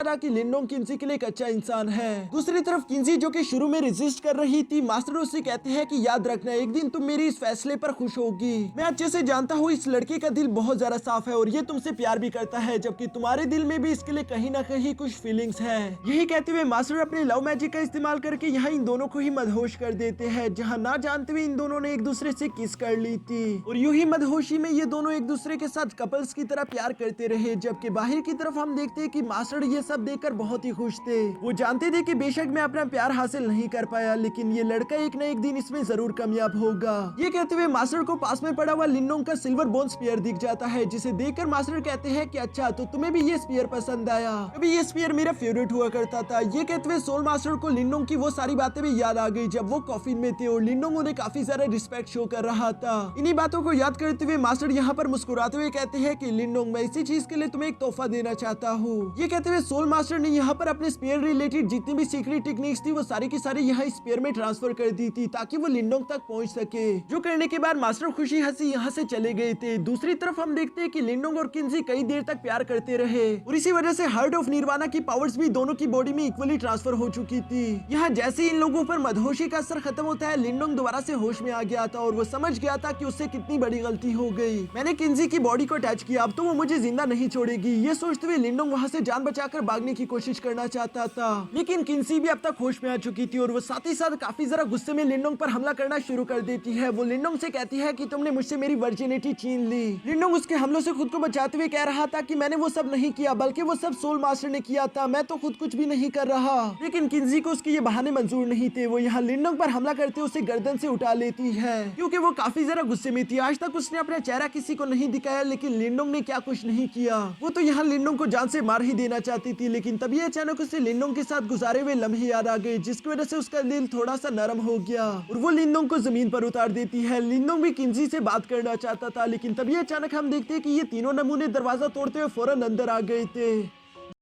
कि लिनडोंग किन्जी के लिए एक अच्छा इंसान है। दूसरी तरफ किन्जी जो कि शुरू में रेजिस्ट कर रही थी, मास्टर उससे कहते हैं कि याद रखना एक दिन तुम मेरी इस फैसले पर खुश होगी। मैं अच्छे से जानता हूँ इस लड़के का दिल बहुत ज्यादा साफ है और ये तुमसे प्यार भी करता है, जबकि तुम्हारे दिल में भी इसके लिए कहीं ना कहीं कुछ फीलिंग्स है। यही कहते हुए मास्टर अपने लव मैजिक का इस्तेमाल करके यहाँ इन दोनों को ही मदहोश कर देते हैं, जहाँ ना जानते हुए इन दोनों ने एक दूसरे से किस कर ली थी और यूं ही मदहोशी में ये दोनों एक दूसरे के साथ कपल्स की तरह प्यार करते रहे। जबकि बाहर की तरफ हम देखते हैं कि मास्टर ये सब देखकर बहुत ही खुश थे। वो जानते थे कि बेशक मैं अपना प्यार हासिल नहीं कर पाया, लेकिन ये लड़का एक न एक दिन इसमें जरूर कामयाब होगा। ये कहते हुए मास्टर को पास में पड़ा हुआ लिनडोंग का सिल्वर बोन स्पीयर दिख जाता है, जिसे देखकर मास्टर कहते हैं कि अच्छा तो तुम्हें भी ये स्पीयर पसंद आया, अभी ये स्पीयर मेरा फेवरेट हुआ करता था। ये कहते हुए सोल मास्टर को लिनडोंग की वो सारी बातें भी याद आ गई जब वो कॉफिन में थे और लिनडोंग उन्हें काफी सारा रिस्पेक्ट शो कर रहा था। इन्हीं बातों को याद करते हुए मास्टर यहाँ पर मुस्कुराते हुए कहते हैं कि लिनडोंग मैं इसी चीज के लिए तुम्हें एक तोहफा देना चाहता हूँ। ये कहते हुए सोल मास्टर ने यहाँ पर अपने स्पीयर रिलेटेड जितनी भी सीक्रेट टेक्निक्स थी वो सारी की सारी यहाँ स्पीयर में ट्रांसफर कर दी थी ताकि वो लिनडोंग तक पहुंच सके, जो करने के बाद मास्टर खुशी हंसी यहाँ से चले गए थे। दूसरी तरफ हम देखते हैं कि लिनडोंग और किन्जी कई देर तक प्यार करते रहे और इसी वजह से हार्ट ऑफ निर्वाणा की पावर्स भी दोनों की बॉडी में इक्वली ट्रांसफर हो चुकी थी। यहाँ जैसे इन लोगों पर मदहोशी का असर खत्म होता है, लिनडोंग दोबारा से होश में आ गया था और वो समझ गया था कि उससे कितनी बड़ी गलती हो गई। मैंने किन्जी की बॉडी को टच किया, अब तो वो मुझे जिंदा नहीं छोड़ेगी। ये सोचते हुए लिनडोंग वहाँ से जान बचाकर भागने की कोशिश करना चाहता था, लेकिन किन्जी भी अब तक होश में आ चुकी थी और वो साथ ही साथ काफी जरा गुस्से में लिनडोंग पर हमला करना शुरू कर देती है। वो लिनडोंग से कहती है कि तुमने मुझसे मेरी वर्जिनिटी छीन ली। लिनडोंग उसके हमलों से खुद को बचाते हुए कह रहा था कि मैंने वो सब नहीं किया, बल्कि वो सब सोल मास्टर ने किया था, मैं तो खुद कुछ भी नहीं कर रहा। लेकिन किन्जी को उसके ये बहाने मंजूर नहीं थे। वो यहाँ लिनडोंग पर हमला करते उसे गर्दन से उठा लेती है, क्योंकि वो काफी जरा गुस्से में थी। आज तक उसने अपना चेहरा किसी को नहीं दिखाया, लेकिन लिनडोंग ने क्या कुछ नहीं किया। वो तो यहाँ लिनडोंग को जान से मार ही देना चाहती थी, लेकिन तभी अचानक उसे लिनडोंग के साथ गुजारे हुए लम्हे याद आ गए, जिसकी वजह से उसका दिल थोड़ा सा नरम हो गया और वो लिनडोंग को जमीन पर उतार देती है। लिनडोंग भी किन्जी से बात करना चाहता था, लेकिन तभी अचानक हम देखते हैं कि ये तीनों नमूने दरवाजा तोड़ते हुए फौरन अंदर आ गए थे।